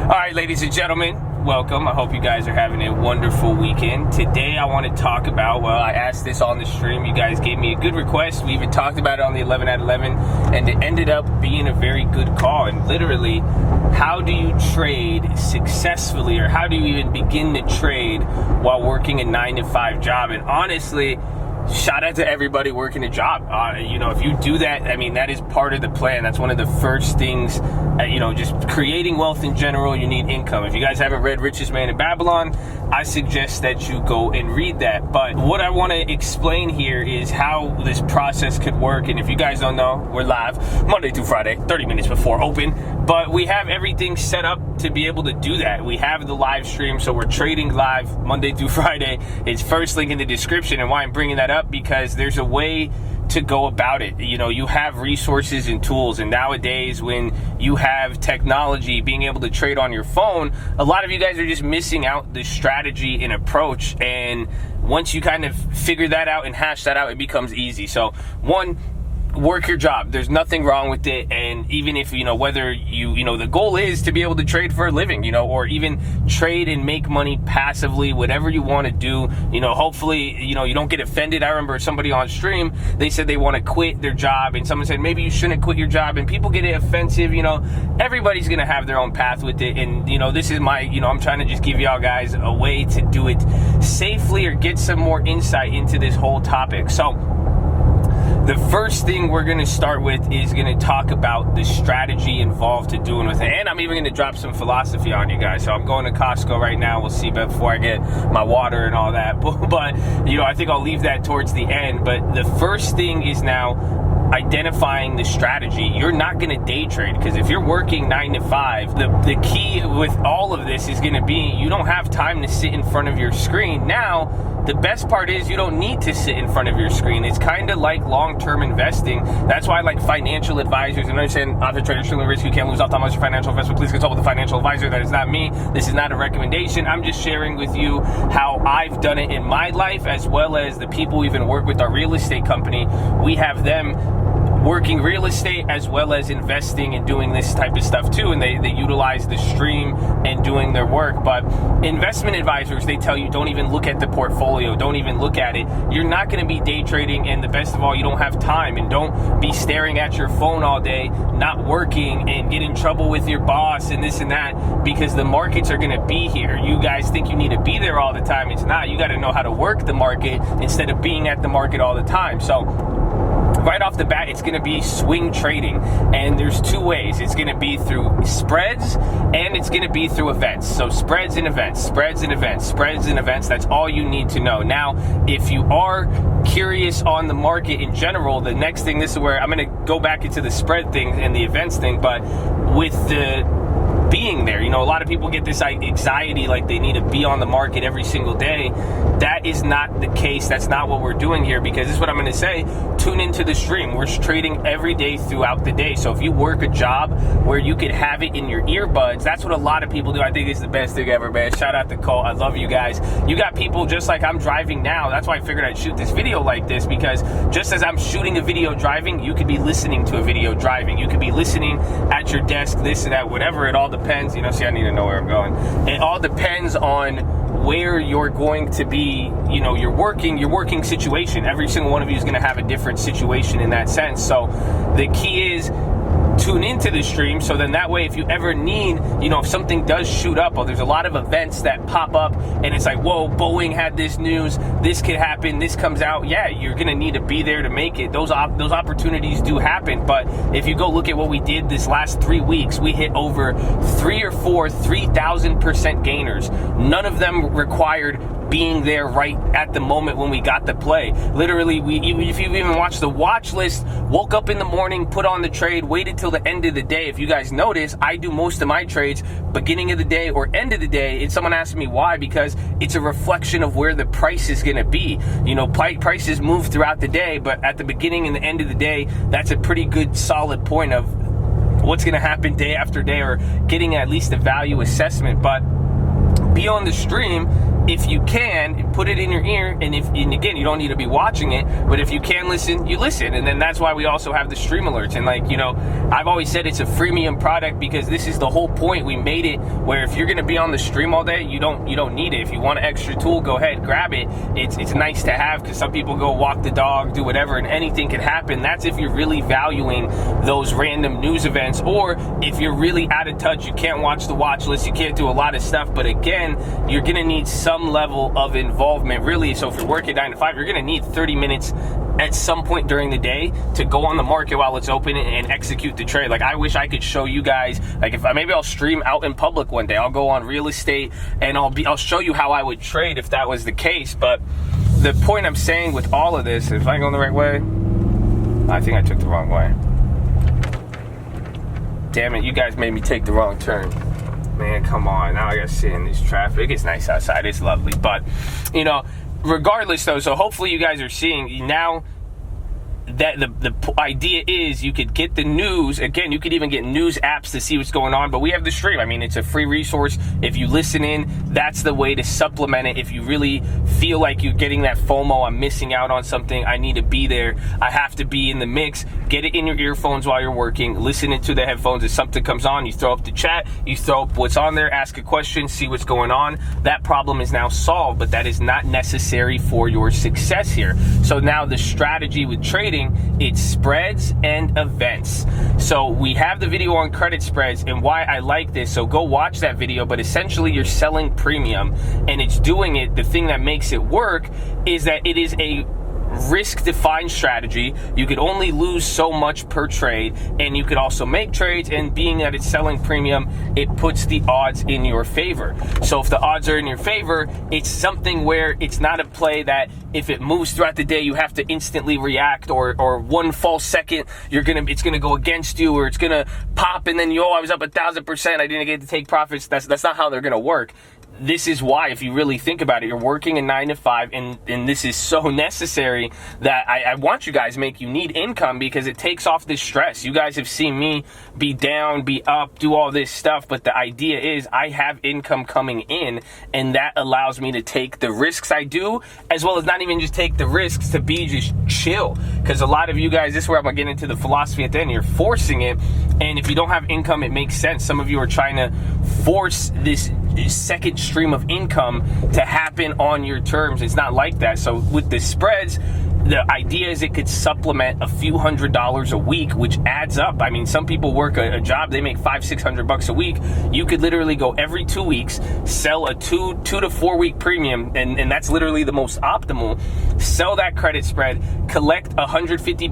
All right, ladies and gentlemen, welcome. I hope you guys are having a wonderful weekend. Today I want to talk about, well, I asked this on the stream. You guys gave me a good request. We even talked about it on the 11 at 11, and it ended up being a very good call. And literally, how do you trade successfully, or how do you even begin to trade while working a 9-to-5 job? And honestly, shout out to everybody working a job. If you do that, I mean, that is part of the plan. That's one of the first things, just creating wealth in general, you need income. If you guys haven't read Richest Man in Babylon, I suggest that you go and read that. But what I want to explain here is how this process could work. And if you guys don't know, we're live Monday through Friday, 30 minutes before open. But we have everything set up to be able to do that. We have the live stream, so we're trading live Monday through Friday. It's first link in the description. And why I'm bringing that up, because there's a way to go about it. You have resources and tools, and nowadays when you have technology, being able to trade on your phone, a lot of you guys are just missing out the strategy and approach. And once you kind of figure that out and hash that out, it becomes easy. So one, work your job. There's nothing wrong with it. And even if, whether the goal is to be able to trade for a living, or even trade and make money passively, whatever you want to do, hopefully, you don't get offended. I remember somebody on stream, they said they want to quit their job, and someone said, maybe you shouldn't quit your job, and people get it offensive. Everybody's going to have their own path with it. And, this is my, I'm trying to just give y'all guys a way to do it safely, or get some more insight into this whole topic. So the first thing we're going to start with is going to talk about the strategy involved to doing with it. And I'm even going to drop some philosophy on you guys. So I'm going to Costco right now. We'll see before I get my water and all that. But I think I'll leave that towards the end. But the first thing is now identifying the strategy. You're not going to day trade, because if you're working 9 to 5, the key with all of this is going to be you don't have time to sit in front of your screen. Now, the best part is you don't need to sit in front of your screen. It's kind of like long-term investing. That's why, like, financial advisors, and understand option traders extremely risky. You can't lose out on your financial investment. Please consult with a financial advisor. That is not me. This is not a recommendation. I'm just sharing with you how I've done it in my life, as well as the people we even work with, our real estate company. We have them working real estate as well as investing and doing this type of stuff too, and they utilize the stream and doing their work. But investment advisors, they tell you don't even look at the portfolio, don't even look at it. You're not going to be day trading, and the best of all, you don't have time. And don't be staring at your phone all day, not working, and get in trouble with your boss and this and that, because the markets are going to be here. You guys think you need to be there all the time. It's not. You got to know how to work the market instead of being at the market all the time. So right off the bat, it's going to be swing trading, and there's two ways. It's going to be through spreads, and it's going to be through events. So spreads and events, spreads and events, spreads and events. That's all you need to know. Now, if you are curious on the market in general, the next thing, this is where I'm going to go back into the spread thing and the events thing, but with the being there, a lot of people get this anxiety, like they need to be on the market every single day. That is not the case. That's not what we're doing here, because this is what I'm going to say. Tune into the stream. We're trading every day throughout the day. So if you work a job where you could have it in your earbuds, that's what a lot of people do. I think it's the best thing ever, man. Shout out to Cole. I love you guys. You got people just like I'm driving now. That's why I figured I'd shoot this video like this, because just as I'm shooting a video driving, you could be listening to a video driving. You could be listening at your desk, this and that, whatever. It all depends. See, I need to know where I'm going. It all depends on where you're going to be, your working situation. Every single one of you is going to have a different situation in that sense. So the key is tune into the stream, so then that way if you ever need, if something does shoot up, or there's a lot of events that pop up and it's like, whoa, Boeing had this news, this could happen, this comes out, yeah, you're going to need to be there to make it. Those opportunities do happen. But if you go look at what we did this last 3 weeks, we hit over 3 or 4 3,000% gainers. None of them required being there right at the moment when we got the play. Literally, if you even watched the watch list, woke up in the morning, put on the trade, waited till the end of the day. If you guys notice, I do most of my trades beginning of the day or end of the day. And someone asked me why, because it's a reflection of where the price is going to be. Prices move throughout the day, but at the beginning and the end of the day, that's a pretty good solid point of what's going to happen day after day, or getting at least a value assessment. But be on the stream if you can, put it in your ear, and again, you don't need to be watching it, but if you can listen, you listen. And then that's why we also have the stream alerts. And like, you know, I've always said it's a freemium product because this is the whole point. We made it where if you're gonna be on the stream all day, you don't need it. If you want an extra tool, go ahead, grab it. It's nice to have, because some people go walk the dog, do whatever, and anything can happen. That's if you're really valuing those random news events, or if you're really out of touch, you can't watch the watch list, you can't do a lot of stuff. But again, you're gonna need some level of involvement, really. So if you're working 9 to 5, you're gonna need 30 minutes at some point during the day to go on the market while it's open and execute the trade. Like, I wish I could show you guys, like, maybe I'll stream out in public one day. I'll go on real estate and I'll show you how I would trade if that was the case. But the point I'm saying with all of this, if I go the right way, I think I took the wrong way. Damn it, you guys made me take the wrong turn. Man, come on. Now I gotta sit in this traffic. It's nice outside. It's lovely. But, you know, regardless though, so hopefully you guys are seeing now that the idea is you could get the news. Again, you could even get news apps to see what's going on, but we have the stream. I mean, it's a free resource. If you listen in, that's the way to supplement it. If you really feel like you're getting that FOMO, I'm missing out on something, I need to be there, I have to be in the mix, get it in your earphones while you're working, listen into the headphones. If something comes on, you throw up the chat, you throw up what's on there, ask a question, see what's going on. That problem is now solved, but that is not necessary for your success here. So now the strategy with trading, it's spreads and events. So we have the video on credit spreads and why I like this. So go watch that video, but essentially you're selling premium and it's doing it. The thing that makes it work is that it is a risk-defined strategy. You could only lose so much per trade, and you could also make trades, and being that it's selling premium, it puts the odds in your favor. So if the odds are in your favor, it's something where it's not a play that if it moves throughout the day, you have to instantly react, or one false second, it's gonna go against you, or it's gonna pop, and then I was up 1,000%, I didn't get to take profits. That's not how they're gonna work. This is why, if you really think about it, you're working a 9 to 5, and this is so necessary that I want you guys you need income, because it takes off this stress. You guys have seen me be down, be up, do all this stuff, but the idea is I have income coming in, and that allows me to take the risks I do, as well as not even just take the risks, to be just chill. Because a lot of you guys, this is where I'm gonna get into the philosophy at the end, you're forcing it, and if you don't have income, it makes sense. Some of you are trying to force this second stream of income to happen on your terms. It's not like that. So with the spreads, the idea is it could supplement a few $100s a week, which adds up. I mean, some people work a job, they make $500-600 a week. You could literally go every 2 weeks, sell a 2 to 4 week premium, and that's literally the most optimal. Sell that credit spread, collect $150,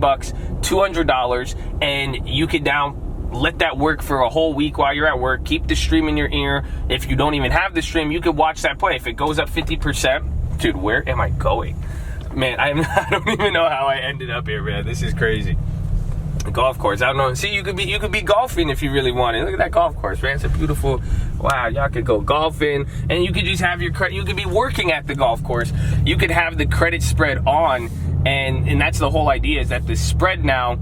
$200, and you could now let that work for a whole week while you're at work. Keep the stream in your ear. If you don't even have the stream, you could watch that play. If it goes up 50%, dude, where am I going? Man, I don't even know how I ended up here, man. This is crazy. The golf course, I don't know. See, you could be golfing if you really wanted. Look at that golf course, man. It's a beautiful, wow, y'all could go golfing, and you could just have your credit. You could be working at the golf course. You could have the credit spread on, and that's the whole idea, is that the spread now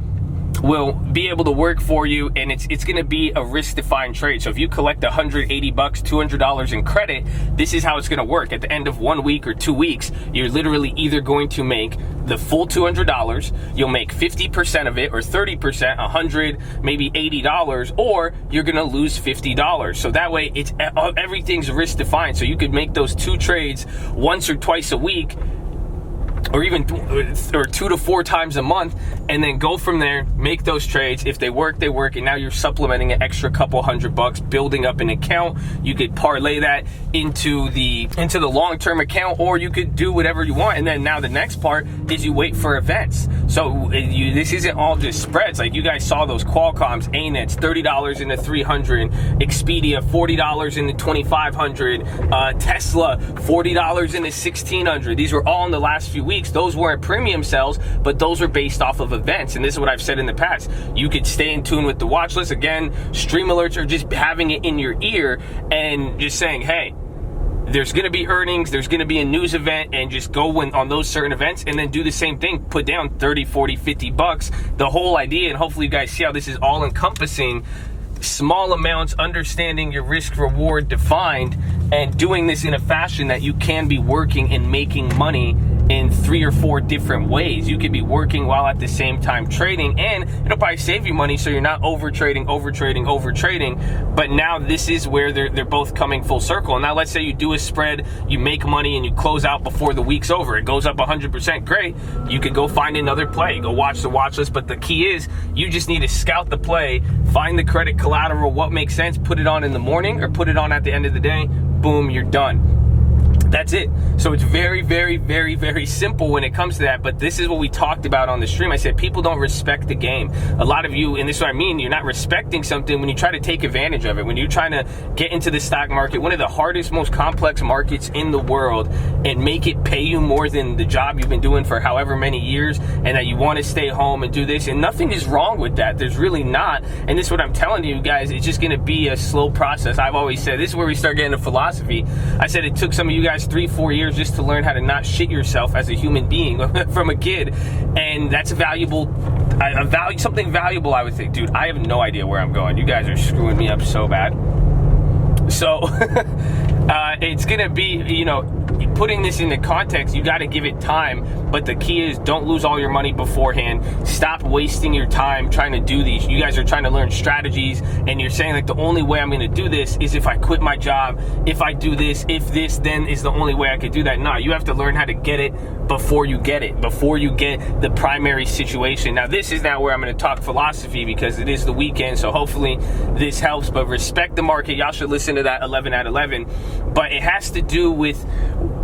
will be able to work for you, and it's going to be a risk-defined trade. So if you collect $180, $200 in credit, this is how it's going to work. At the end of 1 week or 2 weeks, you're literally either going to make the full $200, you'll make 50% of it, or 30%, $100, maybe $80, or you're going to lose $50. So that way, everything's risk-defined. So you could make those 2 trades once or twice a week, or even 2 to 4 times a month, and then go from there, make those trades. If they work, they work, and now you're supplementing an extra couple $100, building up an account. You could parlay that into the long-term account, or you could do whatever you want. And then now the next part is you wait for events. So this isn't all just spreads. Like, you guys saw those Qualcomms, ANETs, $30 into 300, Expedia, $40 into 2,500, Tesla, $40 into 1,600. These were all in the last few weeks. Those weren't premium sales, but those were based off of events. And this is what I've said in the past. You could stay in tune with the watch list. Again, stream alerts are just having it in your ear and just saying, hey, there's going to be earnings, there's going to be a news event, and just go on those certain events, and then do the same thing. Put down 30, 40, $50. The whole idea, and hopefully you guys see how this is all encompassing. small amounts, understanding your risk reward defined, and doing this in a fashion that you can be working and making money in 3 or 4 different ways. You could be working while at the same time trading, and it'll probably save you money so you're not over trading. But now this is where they're both coming full circle. And now let's say you do a spread, you make money, and you close out before the week's over. It goes up 100%, great. You could go find another play, go watch the watch list. But the key is you just need to scout the play, find the credit collateral, what makes sense, put it on in the morning or put it on at the end of the day. Boom, you're done. That's it. So it's very, very, very, very simple when it comes to that. But this is what we talked about on the stream. I said people don't respect the game. A lot of you, and this is what I mean, you're not respecting something when you try to take advantage of it. When you're trying to get into the stock market, one of the hardest, most complex markets in the world, and make it pay you more than the job you've been doing for however many years, and that you want to stay home and do this. And nothing is wrong with that. There's really not. And this is what I'm telling you guys. It's just going to be a slow process. I've always said, this is where we start getting to philosophy. I said it took some of you guys 3-4 years just to learn how to not shit yourself as a human being from a kid, and that's something valuable. I would think, dude, I have no idea where I'm going. You guys are screwing me up so bad. So it's gonna be, you know, putting this into context, you got to give it time. But the key is, don't lose all your money beforehand. Stop wasting your time trying to do these. You guys are trying to learn strategies, and you're saying like, the only way I'm going to do this is if I quit my job, if I do this, if this, then is the only way I could do that. No, you have to learn how to get it before you get it, before you get the primary situation. Now, this is now where I'm going to talk philosophy, because it is the weekend, so hopefully this helps. But respect the market. Y'all should listen to that 11 at 11. But it has to do with,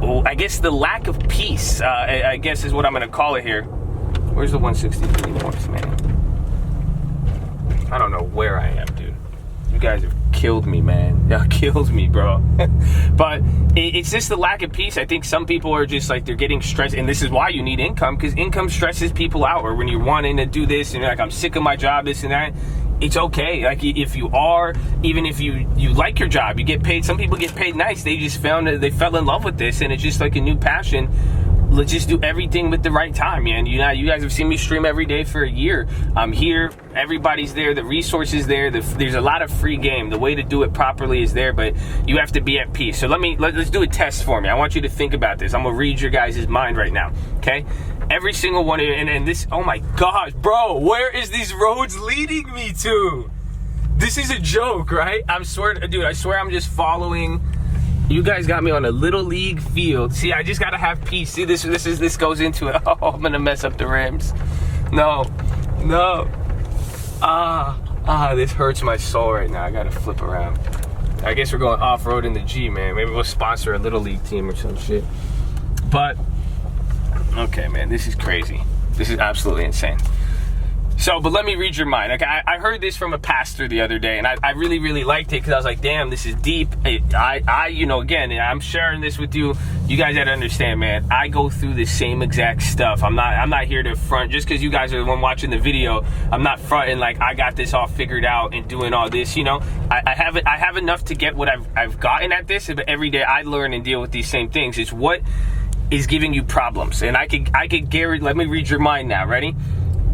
I guess, the lack of peace, I guess is what I'm going to call it here. Where's the 163 north, man? I don't know where I am, dude. You guys have killed me, man. Y'all killed me, bro. But it's just the lack of peace. I think some people are just like, they're getting stressed, and this is why you need income, because income stresses people out. Or when you're wanting to do this and you're like, I'm sick of my job, this and that, it's okay. Like, if you are, even if you like your job, you get paid. Some people get paid nice. They just found that they fell in love with this, and it's just like a new passion. Let's just do everything with the right time, man. You know, you guys have seen me stream every day for a year. I'm here. Everybody's there. The resources there. There's a lot of free game. The way to do it properly is there, but you have to be at peace. So let's do a test for me. I want you to think about this. I'm gonna read your guys' mind right now. Okay? Every single one of you, and this. Oh my gosh, bro! Where is these roads leading me to? This is a joke, right? I swear I'm just following. You guys got me on a little league field. See, I just gotta have peace. See, this goes into it. Oh, I'm gonna mess up the rims. No. This hurts my soul right now. I gotta flip around. I guess we're going off-road in the G, man. Maybe we'll sponsor a little league team or some shit. But, okay, man, this is crazy. This is absolutely insane. So, but let me read your mind. Okay, I heard this from a pastor the other day, and I really, really liked it, because I was like, damn, this is deep. You know, again, I'm sharing this with you. You guys got to understand, man, I go through the same exact stuff. I'm not here to front. Just because you guys are the one watching the video, I'm not fronting like I got this all figured out and doing all this, you know. I have enough to get what I've gotten at this, but every day I learn and deal with these same things. It's what is giving you problems. And I could guarantee, let me read your mind now. Ready?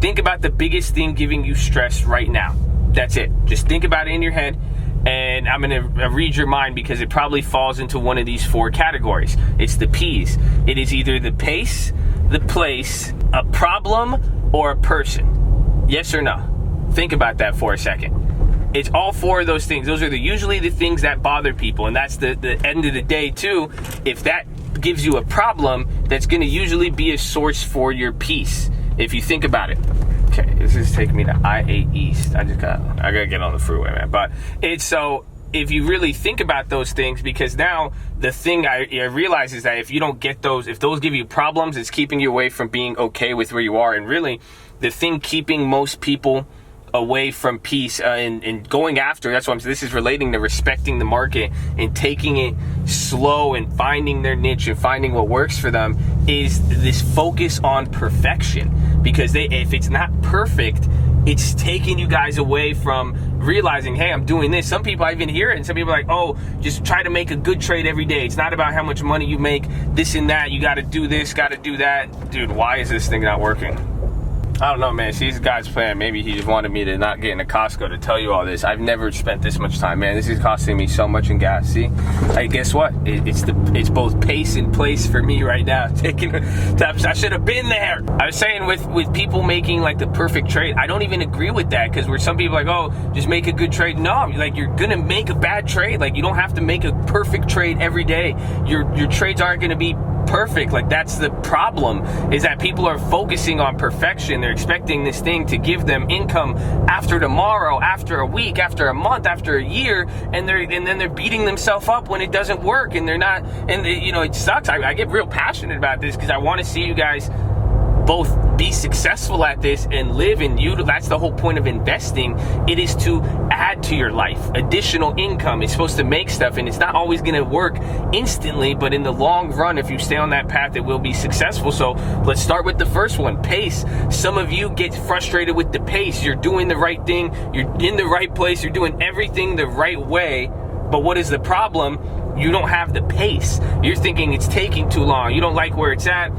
Think about the biggest thing giving you stress right now. That's it. Just think about it in your head, and I'm going to read your mind, because it probably falls into one of these 4 categories. It's the P's. It is either the pace, the place, a problem, or a person. Yes or no? Think about that for a second. It's all 4 of those things. Those are usually the things that bother people, and that's the end of the day too. If that gives you a problem, that's going to usually be a source for your peace. If you think about it. Okay, this is taking me to I-8 East. I gotta get on the freeway, man. But it's so, if you really think about those things, because now the thing I realize is that if you don't get those, if those give you problems, it's keeping you away from being okay with where you are. And really, the thing keeping most people away from peace and going after, that's what this is relating to respecting the market and taking it slow and finding their niche and finding what works for them, is this focus on perfection. Because if it's not perfect, it's taking you guys away from realizing, hey, I'm doing this. Some people, I even hear it, and some people are like, oh, just try to make a good trade every day. It's not about how much money you make, this and that. You got to do this, got to do that. Dude, why is this thing not working? I don't know, man. She's God's plan. Maybe he just wanted me to not get into Costco to tell you all this. I've never spent this much time, man. This is costing me so much in gas. See, like, guess what? It's both pace and place for me right now. I should have been there. I was saying with people making like the perfect trade, I don't even agree with that, because where some people are like, oh, just make a good trade. No, like, you're gonna make a bad trade. Like, you don't have to make a perfect trade every day. Your trades aren't gonna be perfect. Like, that's the problem, is that people are focusing on perfection. They're expecting this thing to give them income after tomorrow, after a week, after a month, after a year, and then they're beating themselves up when it doesn't work, and they're not, and you know, it sucks. I get real passionate about this because I want to see you guys both be successful at this and live and that's the whole point of investing. It is to add to your life additional income. It's supposed to make stuff, and it's not always going to work instantly, but in the long run, if you stay on that path, it will be successful. So let's start with the first one, pace. Some of you get frustrated with the pace. You're doing the right thing, you're in the right place, you're doing everything the right way, but what is the problem? You don't have the pace. You're thinking it's taking too long. You don't like where it's at.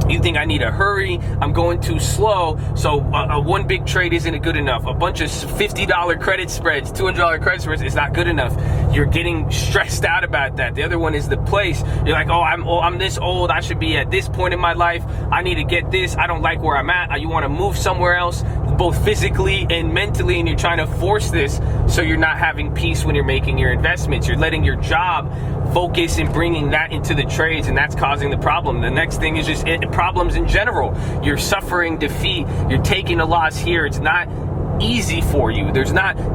You think I need to hurry, I'm going too slow, so one big trade isn't good enough. A bunch of $50 credit spreads, $200 credit spreads is not good enough. You're getting stressed out about that. The other one is the place. You're like, oh, I'm this old, I should be at this point in my life, I need to get this, I don't like where I'm at. You want to move somewhere else, both physically and mentally, and you're trying to force this, so you're not having peace when you're making your investments. You're letting your job focus and bringing that into the trades, and that's causing the problem. The next thing is just problems in general. You're suffering defeat. You're taking a loss here. It's not easy for you.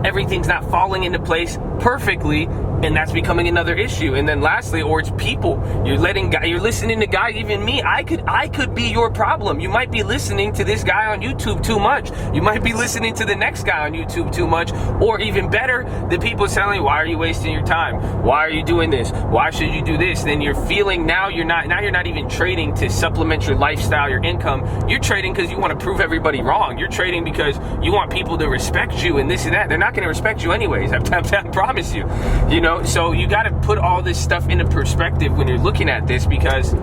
Everything's not falling into place perfectly, and that's becoming another issue. And then lastly, or it's people. You're listening to guys, even me. I could be your problem. You might be listening to this guy on YouTube too much. You might be listening to the next guy on YouTube too much, or even better, the people telling you, why are you wasting your time? Why are you doing this? Why should you do this? Then you're feeling you're not even trading to supplement your lifestyle, your income. You're trading because you want to prove everybody wrong. You're trading because you want people to respect you and this and that. They're not going to respect you anyways. I promise you. You know, so you got to put all this stuff into perspective when you're looking at this, because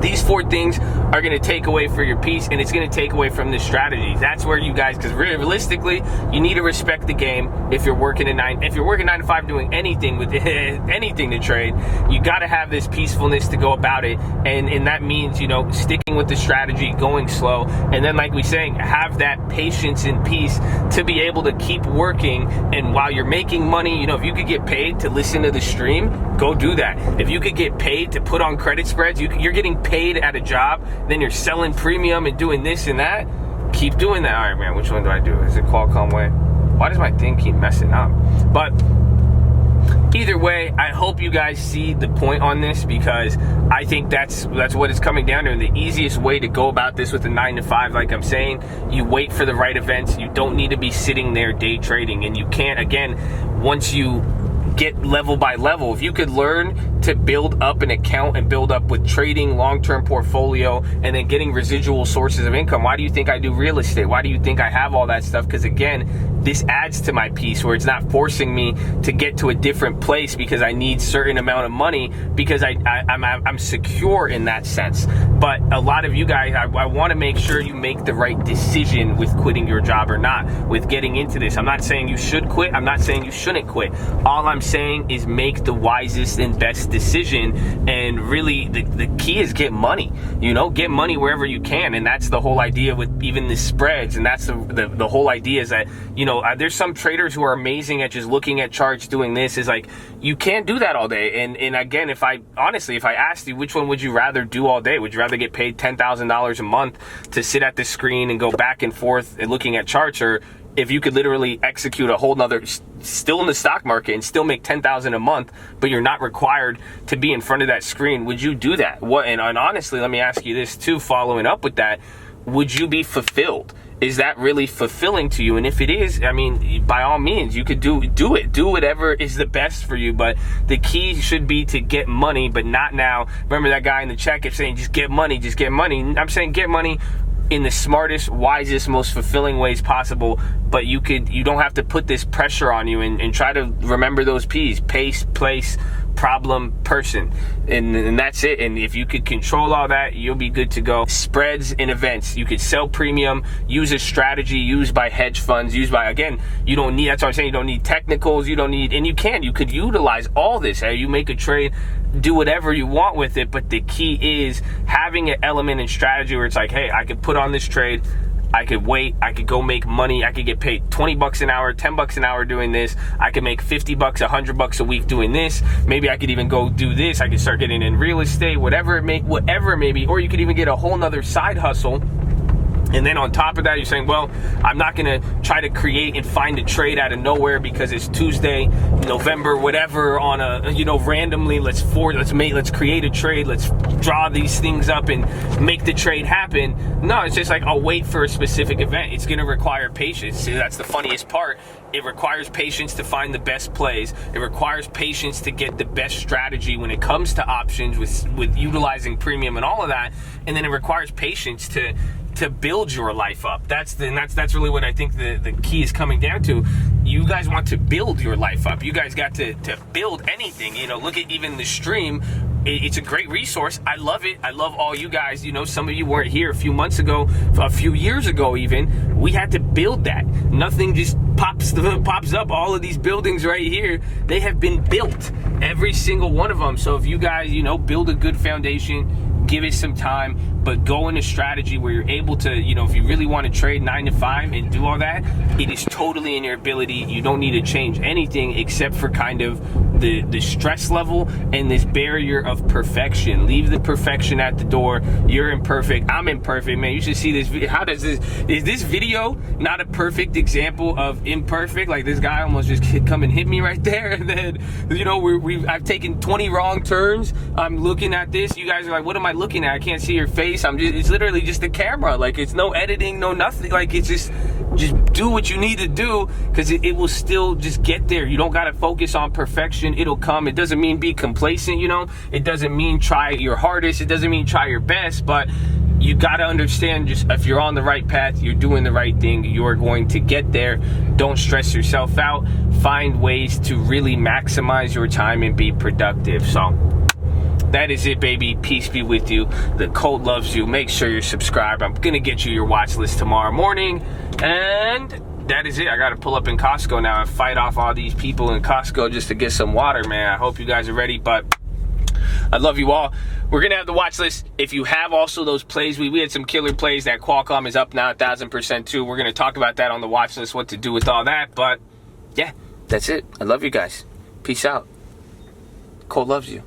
these 4 things are going to take away from your peace, and it's going to take away from the strategy. That's where you guys, because realistically, you need to respect the game. If you're working 9 to 5 doing anything with anything to trade, you got to have this peacefulness to go about it, and that means, you know, sticking with the strategy, going slow, and then, like we saying, have that patience and peace to be able to keep working. And while you're making money, you know, if you could get paid to listen to the stream, go do that. If you could get paid to put on credit spreads, you're getting paid at a job, then you're selling premium and doing this and that, keep doing that. All right, man, which one do I do? Is it Qualcomm way? Why does my thing keep messing up? But either way, I hope you guys see the point on this, because I think that's what it's coming down to. And the easiest way to go about this with a 9 to 5, like I'm saying, you wait for the right events. You don't need to be sitting there day trading, and you can't, again, once you get level by level, if you could learn to build up an account and build up with trading, long-term portfolio, and then getting residual sources of income. Why do you think I do real estate? Why do you think I have all that stuff? Because again, this adds to my peace, where it's not forcing me to get to a different place because I need certain amount of money, because I'm secure in that sense. But a lot of you guys, I want to make sure you make the right decision with quitting your job or not, with getting into this. I'm not saying you should quit. I'm not saying you shouldn't quit. All I'm saying is make the wisest and best decision. And really, the key is get money. You know, get money wherever you can. And that's the whole idea with even the spreads. And that's the whole idea, is that, you know, there's some traders who are amazing at just looking at charts, doing this. Is like, you can't do that all day. And again, if I asked you, which one would you rather do all day? Would you rather get paid $10,000 a month to sit at the screen and go back and forth and looking at charts, or if you could literally execute a whole nother, still in the stock market and still make $10,000 a month, but you're not required to be in front of that screen, would you do that? And honestly, let me ask you this too, following up with that, would you be fulfilled? Is that really fulfilling to you? And if it is, I mean, by all means, you could do it. Do whatever is the best for you. But the key should be to get money, but not now. Remember that guy in the chat kept saying, just get money, just get money. I'm saying get money in the smartest, wisest, most fulfilling ways possible. But you don't have to put this pressure on you, and try to remember those P's: pace, place, problem person, and that's it. And if you could control all that, you'll be good to go. Spreads and events, you could sell premium, use a strategy used by hedge funds, used by, again, you don't need, that's what I'm saying, you don't need technicals, you don't need, and you could utilize all this. You make a trade, do whatever you want with it, but the key is having an element in strategy where it's like, hey, I could put on this trade, I could wait, I could go make money, I could get paid 20 bucks an hour, 10 bucks an hour doing this, I could make 50 bucks, 100 bucks a week doing this, maybe I could even go do this, I could start getting in real estate, whatever it may be, or you could even get a whole nother side hustle. And then on top of that, you're saying, well, I'm not going to try to create and find a trade out of nowhere because it's Tuesday, November, whatever, on a, randomly, let's create a trade, let's draw these things up and make the trade happen. No, it's just like, I'll wait for a specific event. It's going to require patience. See, that's the funniest part. It requires patience to find the best plays. It requires patience to get the best strategy when it comes to options with utilizing premium and all of that. And then it requires patience to build your life up. That's really what I think the key is coming down to. You guys want to build your life up. You guys got to build anything. Look at even the stream. It's a great resource. I love it. I love all you guys. Some of you weren't here a few months ago, a few years ago even. We had to build that. Nothing just pops up. All of these buildings right here, they have been built. Every single one of them. So if you guys, build a good foundation, give it some time, but go in a strategy where you're able to, if you really want to trade 9 to 5 and do all that, it is totally in your ability. You don't need to change anything except for kind of the stress level and this barrier of perfection. Leave the perfection at the door. You're imperfect. I'm imperfect, man. You should see this video. Is this video not a perfect example of imperfect? Like, this guy almost just come and hit me right there, and then, I've taken 20 wrong turns. I'm looking at this. You guys are like, what am I looking at? I can't see your face. It's literally just the camera. Like, it's no editing, no nothing. Like, it's just do what you need to do, because it will still just get there. You don't got to focus on perfection. It'll come. It doesn't mean be complacent, It doesn't mean try your hardest. It doesn't mean try your best, but you got to understand, just if you're on the right path, you're doing the right thing, you're going to get there. Don't stress yourself out. Find ways to really maximize your time and be productive. So that is it, baby. Peace be with you. The cult loves you. Make sure you're subscribed. I'm going to get you your watch list tomorrow morning. And that is it. I got to pull up in Costco now and fight off all these people in Costco just to get some water, man. I hope you guys are ready, but I love you all. We're going to have the watch list. If you have also those plays, we had some killer plays. That Qualcomm is up now 1,000% too. We're going to talk about that on the watch list, what to do with all that. But yeah, that's it. I love you guys. Peace out. Cole loves you.